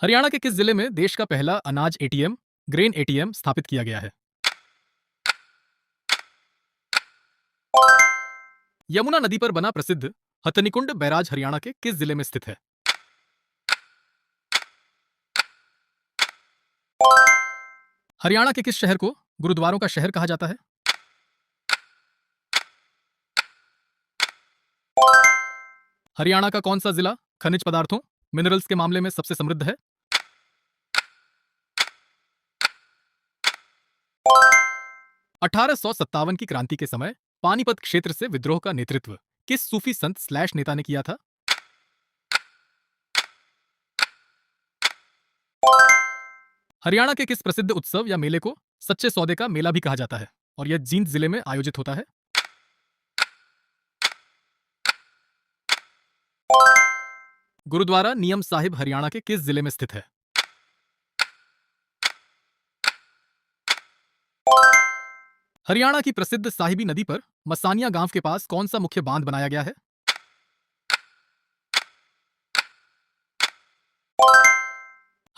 हरियाणा के किस जिले में देश का पहला अनाज एटीएम, ग्रेन एटीएम स्थापित किया गया है? यमुना नदी पर बना प्रसिद्ध हथनीकुंड बैराज हरियाणा के किस जिले में स्थित है? हरियाणा के किस शहर को गुरुद्वारों का शहर कहा जाता है? हरियाणा का कौन सा जिला खनिज पदार्थों, मिनरल्स के मामले में सबसे समृद्ध है? 1857 की क्रांति के समय पानीपत क्षेत्र से विद्रोह का नेतृत्व किस सूफी संत स्लैश नेता ने किया था? हरियाणा के किस प्रसिद्ध उत्सव या मेले को सच्चे सौदे का मेला भी कहा जाता है और यह जींद जिले में आयोजित होता है? गुरुद्वारा नियम साहिब हरियाणा के किस जिले में स्थित है? हरियाणा की प्रसिद्ध साहिबी नदी पर मसानिया गांव के पास कौन सा मुख्य बांध बनाया गया है?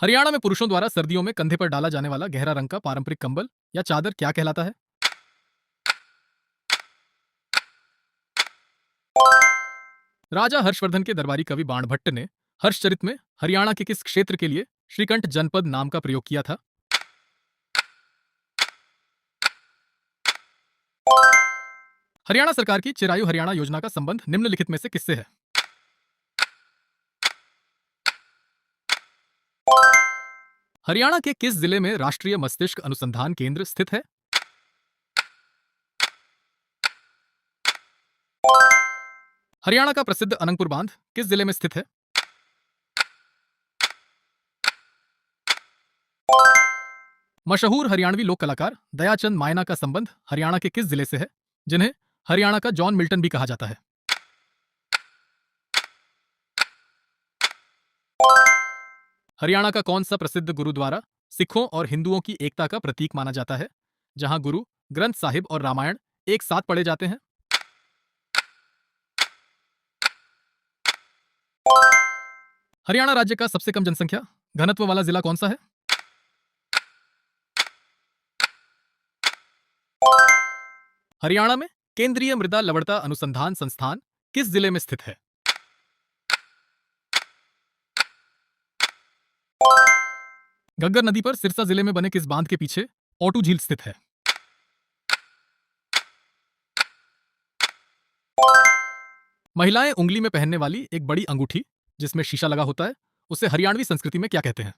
हरियाणा में पुरुषों द्वारा सर्दियों में कंधे पर डाला जाने वाला गहरा रंग का पारंपरिक कंबल या चादर क्या कहलाता है? राजा हर्षवर्धन के दरबारी कवि बाणभट्ट ने हर्षचरित में हरियाणा के किस क्षेत्र के लिए श्रीकंठ जनपद नाम का प्रयोग किया था? हरियाणा सरकार की चिरायु हरियाणा योजना का संबंध निम्नलिखित में से किससे है? हरियाणा के किस जिले में राष्ट्रीय मस्तिष्क अनुसंधान केंद्र स्थित है? हरियाणा का प्रसिद्ध अनंगपुर बांध किस जिले में स्थित है? मशहूर हरियाणवी लोक कलाकार दयाचंद मायना का संबंध हरियाणा के किस जिले से है, जिन्हें हरियाणा का जॉन मिल्टन भी कहा जाता है? हरियाणा का कौन सा प्रसिद्ध गुरुद्वारा सिखों और हिंदुओं की एकता का प्रतीक माना जाता है, जहां गुरु ग्रंथ साहिब और रामायण एक साथ पढ़े जाते हैं? हरियाणा राज्य का सबसे कम जनसंख्या घनत्व वाला जिला कौन सा है? हरियाणा में केंद्रीय मृदा लवणता अनुसंधान संस्थान किस जिले में स्थित है? घग्गर नदी पर सिरसा जिले में बने किस बांध के पीछे ओटू झील स्थित है? महिलाएं उंगली में पहनने वाली एक बड़ी अंगूठी जिसमें शीशा लगा होता है, उसे हरियाणवी संस्कृति में क्या कहते हैं?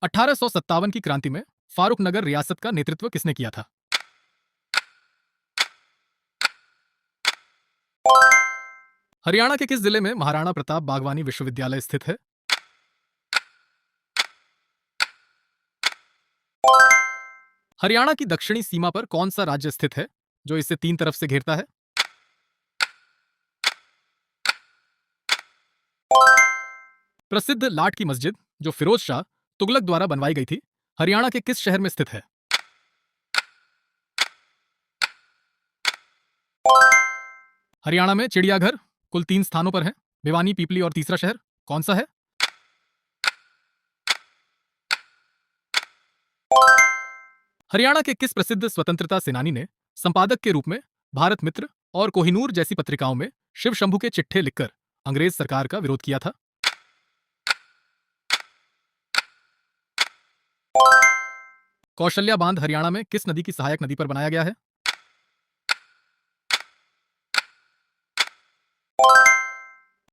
1857 की क्रांति में फारूक नगर रियासत का नेतृत्व किसने किया था? हरियाणा के किस जिले में महाराणा प्रताप बागवानी विश्वविद्यालय स्थित है? हरियाणा की दक्षिणी सीमा पर कौन सा राज्य स्थित है जो इसे तीन तरफ से घेरता है? प्रसिद्ध लाट की मस्जिद जो फिरोज शाह तुगलक द्वारा बनवाई गई थी, हरियाणा के किस शहर में स्थित है? हरियाणा में चिड़ियाघर कुल 3 स्थानों पर है, भिवानी, पीपली और तीसरा शहर कौन सा है? हरियाणा के किस प्रसिद्ध स्वतंत्रता सेनानी ने संपादक के रूप में भारत मित्र और कोहिनूर जैसी पत्रिकाओं में शिव शंभू के चिट्ठे लिखकर अंग्रेज सरकार का विरोध किया था? कौशल्या बांध हरियाणा में किस नदी की सहायक नदी पर बनाया गया है?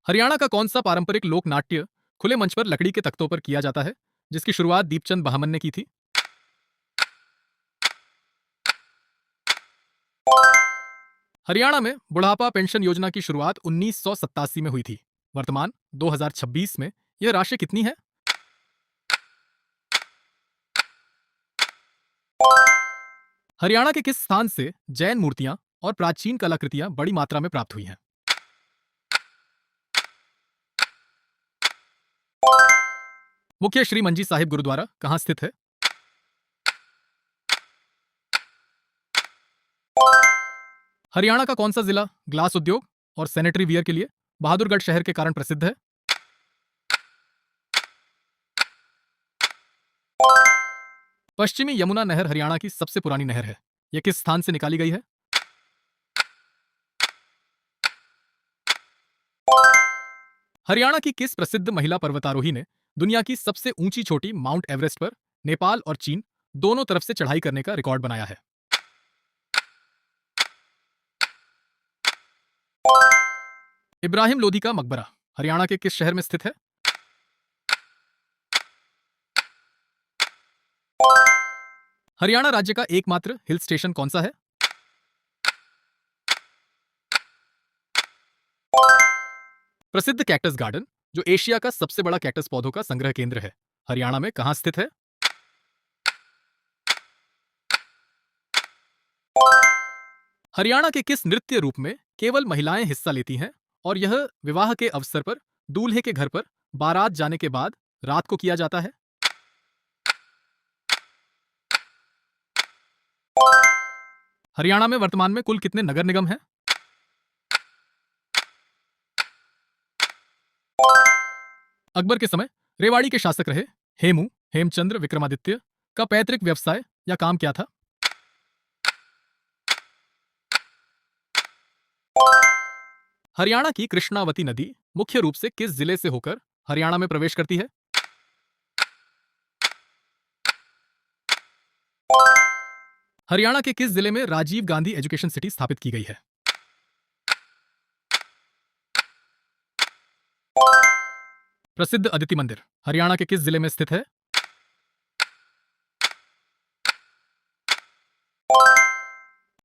हरियाणा का कौन सा पारंपरिक लोक नाट्य खुले मंच पर लकड़ी के तख्तों पर किया जाता है, जिसकी शुरुआत दीपचंद बहामन ने की थी? हरियाणा में बुढ़ापा पेंशन योजना की शुरुआत 1987 में हुई थी। वर्तमान 2026 में यह राशि कितनी है? हरियाणा के किस स्थान से जैन मूर्तियां और प्राचीन कलाकृतियां बड़ी मात्रा में प्राप्त हुई हैं? मुख्य श्री मंजी साहिब गुरुद्वारा कहां स्थित है? हरियाणा का कौन सा जिला ग्लास उद्योग और सैनिटरी वियर के लिए बहादुरगढ़ शहर के कारण प्रसिद्ध है? पश्चिमी यमुना नहर हरियाणा की सबसे पुरानी नहर है। यह किस स्थान से निकाली गई है? हरियाणा की किस प्रसिद्ध महिला पर्वतारोही ने दुनिया की सबसे ऊंची चोटी माउंट एवरेस्ट पर नेपाल और चीन दोनों तरफ से चढ़ाई करने का रिकॉर्ड बनाया है? इब्राहिम लोदी का मकबरा हरियाणा के किस शहर में स्थित है? हरियाणा राज्य का एकमात्र हिल स्टेशन कौन सा है? प्रसिद्ध कैक्टस गार्डन जो एशिया का सबसे बड़ा कैक्टस पौधों का संग्रह केंद्र है, हरियाणा में कहां स्थित है? हरियाणा के किस नृत्य रूप में केवल महिलाएं हिस्सा लेती हैं और यह विवाह के अवसर पर दूल्हे के घर पर बारात जाने के बाद रात को किया जाता है? हरियाणा में वर्तमान में कुल कितने नगर निगम हैं? अकबर के समय रेवाड़ी के शासक रहे हेमू हेमचंद्र विक्रमादित्य का पैतृक व्यवसाय या काम क्या था? हरियाणा की कृष्णावती नदी मुख्य रूप से किस जिले से होकर हरियाणा में प्रवेश करती है? हरियाणा के किस जिले में राजीव गांधी एजुकेशन सिटी स्थापित की गई है? प्रसिद्ध अदिति मंदिर हरियाणा के किस जिले में स्थित है?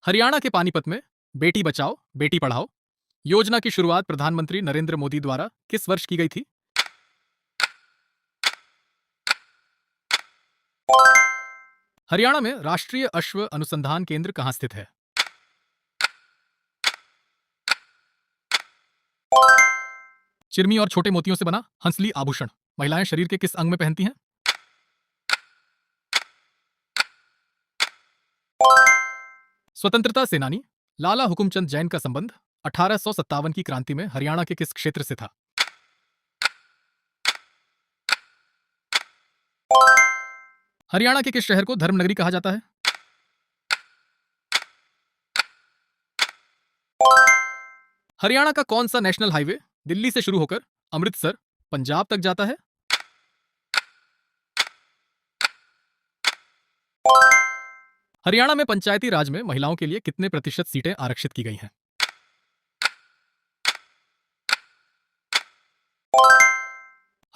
हरियाणा के पानीपत में बेटी बचाओ बेटी पढ़ाओ योजना की शुरुआत प्रधानमंत्री नरेंद्र मोदी द्वारा किस वर्ष की गई थी? हरियाणा में राष्ट्रीय अश्व अनुसंधान केंद्र कहां स्थित है? चिरमी और छोटे मोतियों से बना हंसली आभूषण महिलाएं शरीर के किस अंग में पहनती हैं? स्वतंत्रता सेनानी लाला हुकुमचंद जैन का संबंध 1857 की क्रांति में हरियाणा के किस क्षेत्र से था? हरियाणा के किस शहर को धर्मनगरी कहा जाता है? हरियाणा का कौन सा नेशनल हाईवे दिल्ली से शुरू होकर अमृतसर पंजाब तक जाता है? हरियाणा में पंचायती राज में महिलाओं के लिए कितने प्रतिशत सीटें आरक्षित की गई हैं?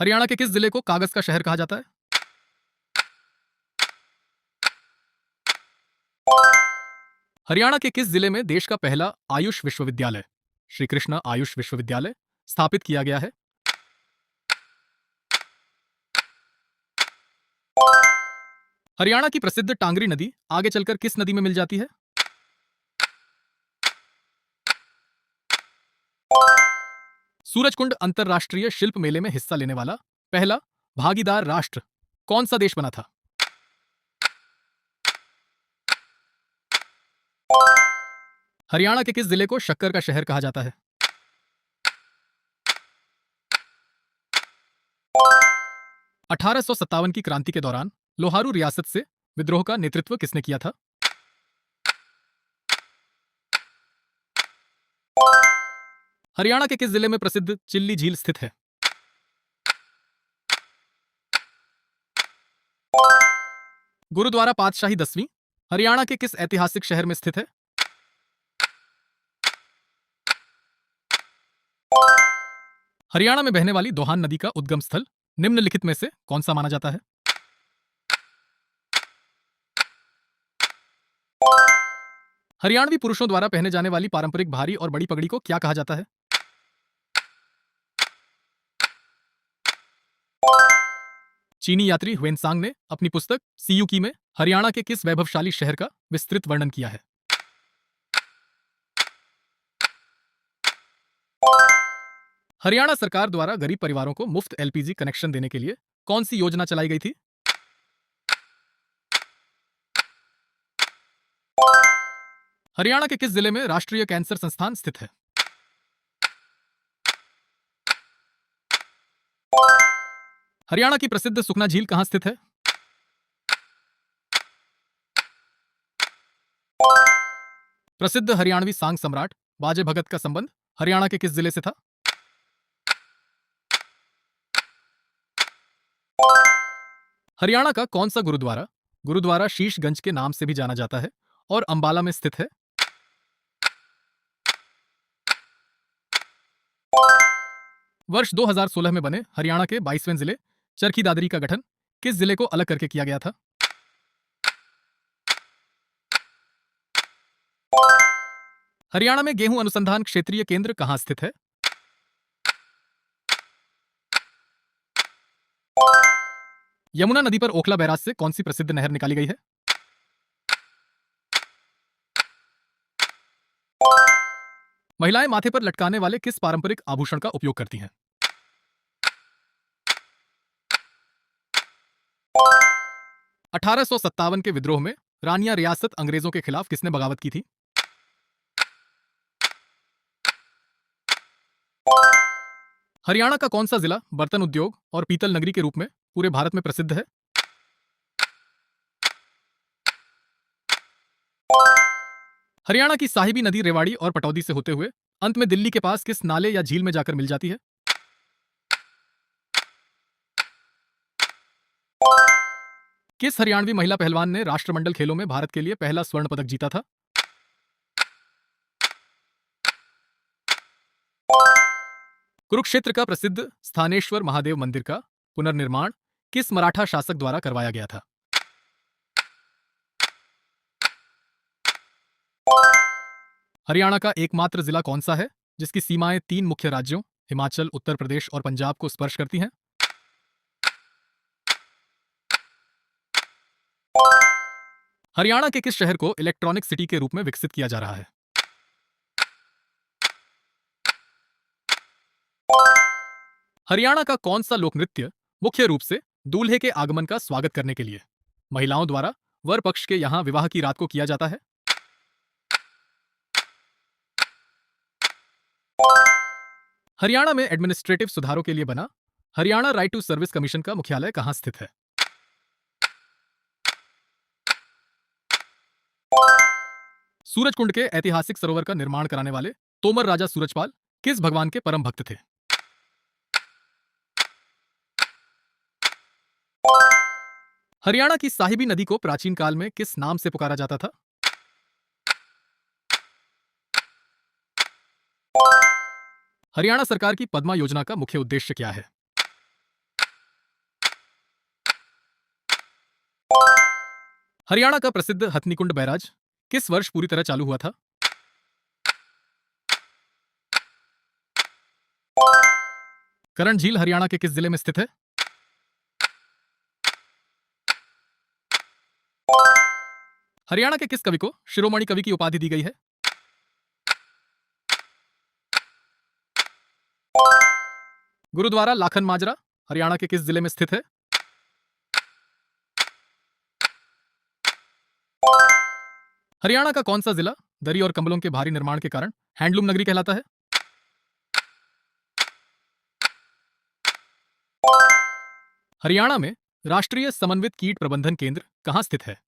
हरियाणा के किस जिले को कागज का शहर कहा जाता है? हरियाणा के किस जिले में देश का पहला आयुष विश्वविद्यालय श्री कृष्ण आयुष विश्वविद्यालय स्थापित किया गया है? हरियाणा की प्रसिद्ध टांगरी नदी आगे चलकर किस नदी में मिल जाती है? सूरजकुंड अंतरराष्ट्रीय शिल्प मेले में हिस्सा लेने वाला पहला भागीदार राष्ट्र कौन सा देश बना था? हरियाणा के किस जिले को शक्कर का शहर कहा जाता है? 1857 की क्रांति के दौरान लोहारू रियासत से विद्रोह का नेतृत्व किसने किया था? हरियाणा के किस जिले में प्रसिद्ध चिल्ली झील स्थित है? गुरुद्वारा पातशाही 10वीं हरियाणा के किस ऐतिहासिक शहर में स्थित है? हरियाणा में बहने वाली दोहान नदी का उद्गम स्थल निम्नलिखित में से कौन सा माना जाता है? हरियाणवी पुरुषों द्वारा पहने जाने वाली पारंपरिक भारी और बड़ी पगड़ी को क्या कहा जाता है? चीनी यात्री ह्वेनसांग ने अपनी पुस्तक सीयूकी में हरियाणा के किस वैभवशाली शहर का विस्तृत वर्णन किया है? हरियाणा सरकार द्वारा गरीब परिवारों को मुफ्त एलपीजी कनेक्शन देने के लिए कौन सी योजना चलाई गई थी? हरियाणा के किस जिले में राष्ट्रीय कैंसर संस्थान स्थित है? हरियाणा की प्रसिद्ध सुखना झील कहाँ स्थित है? प्रसिद्ध हरियाणवी सांग सम्राट बाजे भगत का संबंध हरियाणा के किस जिले से था? हरियाणा का कौन सा गुरुद्वारा गुरुद्वारा शीशगंज के नाम से भी जाना जाता है और अंबाला में स्थित है? वर्ष 2016 में बने हरियाणा के 22वें जिले चरखी दादरी का गठन किस जिले को अलग करके किया गया था? हरियाणा में गेहूं अनुसंधान क्षेत्रीय केंद्र कहाँ स्थित है? यमुना नदी पर ओखला बैराज से कौन सी प्रसिद्ध नहर निकाली गई है? महिलाएं माथे पर लटकाने वाले किस पारंपरिक आभूषण का उपयोग करती हैं? 1857 के विद्रोह में रानिया रियासत अंग्रेजों के खिलाफ किसने बगावत की थी? हरियाणा का कौन सा जिला बर्तन उद्योग और पीतल नगरी के रूप में पूरे भारत में प्रसिद्ध है? हरियाणा की साहिबी नदी रेवाड़ी और पटौदी से होते हुए अंत में दिल्ली के पास किस नाले या झील में जाकर मिल जाती है? किस हरियाणवी महिला पहलवान ने राष्ट्रमंडल खेलों में भारत के लिए पहला स्वर्ण पदक जीता था? कुरुक्षेत्र का प्रसिद्ध स्थानेश्वर महादेव मंदिर का पुनर्निर्माण किस मराठा शासक द्वारा करवाया गया था? हरियाणा का एकमात्र जिला कौन सा है जिसकी सीमाएं 3 मुख्य राज्यों हिमाचल, उत्तर प्रदेश और पंजाब को स्पर्श करती हैं? हरियाणा के किस शहर को इलेक्ट्रॉनिक सिटी के रूप में विकसित किया जा रहा है? हरियाणा का कौन सा लोक नृत्य मुख्य रूप से दूल्हे के आगमन का स्वागत करने के लिए महिलाओं द्वारा वर पक्ष के यहां विवाह की रात को किया जाता है? हरियाणा में एडमिनिस्ट्रेटिव सुधारों के लिए बना Haryana right to service commission का मुख्यालय कहां स्थित है? सूरजकुंड के ऐतिहासिक सरोवर का निर्माण कराने वाले तोमर राजा सूरजपाल किस भगवान के परम भक्त थे? हरियाणा की साहिबी नदी को प्राचीन काल में किस नाम से पुकारा जाता था? हरियाणा सरकार की पद्मा योजना का मुख्य उद्देश्य क्या है? हरियाणा का प्रसिद्ध हथनीकुंड बैराज किस वर्ष पूरी तरह चालू हुआ था? करण झील हरियाणा के किस जिले में स्थित है? हरियाणा के किस कवि को शिरोमणि कवि की उपाधि दी गई है? गुरुद्वारा लाखन माजरा हरियाणा के किस जिले में स्थित है? हरियाणा का कौन सा जिला दरी और कंबलों के भारी निर्माण के कारण हैंडलूम नगरी कहलाता है? हरियाणा में राष्ट्रीय समन्वित कीट प्रबंधन केंद्र कहां स्थित है?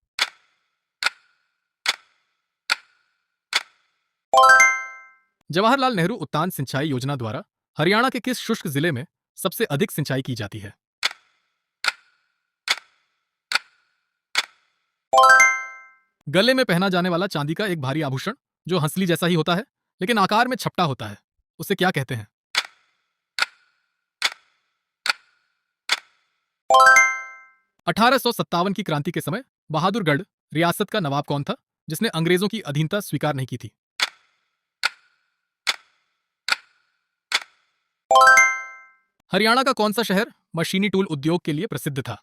जवाहरलाल नेहरू उद्यान सिंचाई योजना द्वारा हरियाणा के किस शुष्क जिले में सबसे अधिक सिंचाई की जाती है? गले में पहना जाने वाला चांदी का एक भारी आभूषण जो हंसली जैसा ही होता है लेकिन आकार में छपटा होता है उसे क्या कहते हैं? 1857 की क्रांति के समय बहादुरगढ़ रियासत का नवाब कौन था जिसने अंग्रेजों की अधीनता स्वीकार नहीं की थी? हरियाणा का कौन सा शहर मशीनी टूल उद्योग के लिए प्रसिद्ध था?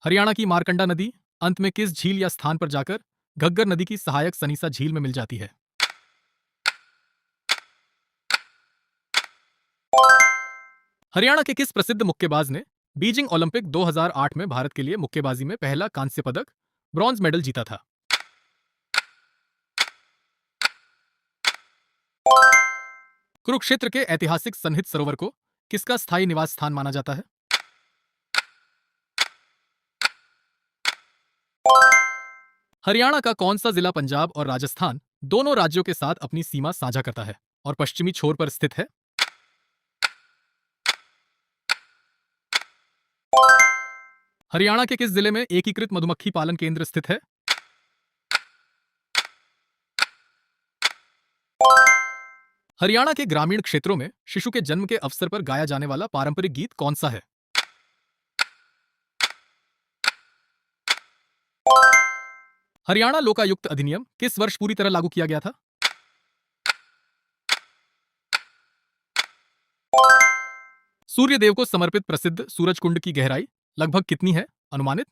हरियाणा की मारकंडा नदी अंत में किस झील या स्थान पर जाकर घग्गर नदी की सहायक सनीसा झील में मिल जाती है? हरियाणा के किस प्रसिद्ध मुक्केबाज ने बीजिंग ओलंपिक 2008 में भारत के लिए मुक्केबाजी में पहला कांस्य पदक ब्रॉन्ज मेडल जीता था? कुरुक्षेत्र के ऐतिहासिक सन्निहित सरोवर को किसका स्थायी निवास स्थान माना जाता है? हरियाणा का कौन सा जिला पंजाब और राजस्थान दोनों राज्यों के साथ अपनी सीमा साझा करता है और पश्चिमी छोर पर स्थित है? हरियाणा के किस जिले में एकीकृत मधुमक्खी पालन केंद्र स्थित है? हरियाणा के ग्रामीण क्षेत्रों में शिशु के जन्म के अवसर पर गाया जाने वाला पारंपरिक गीत कौन सा है? हरियाणा लोकायुक्त अधिनियम किस वर्ष पूरी तरह लागू किया गया था? सूर्य देव को समर्पित प्रसिद्ध सूरज कुंड की गहराई लगभग कितनी है अनुमानित?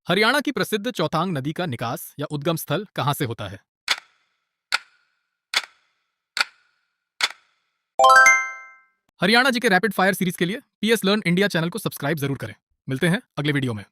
हरियाणा की प्रसिद्ध चौतांग नदी का निकास या उद्गम स्थल कहां से होता है? हरियाणा जी के रैपिड फायर सीरीज के लिए पीएस लर्न इंडिया चैनल को सब्सक्राइब जरूर करें। मिलते हैं अगले वीडियो में।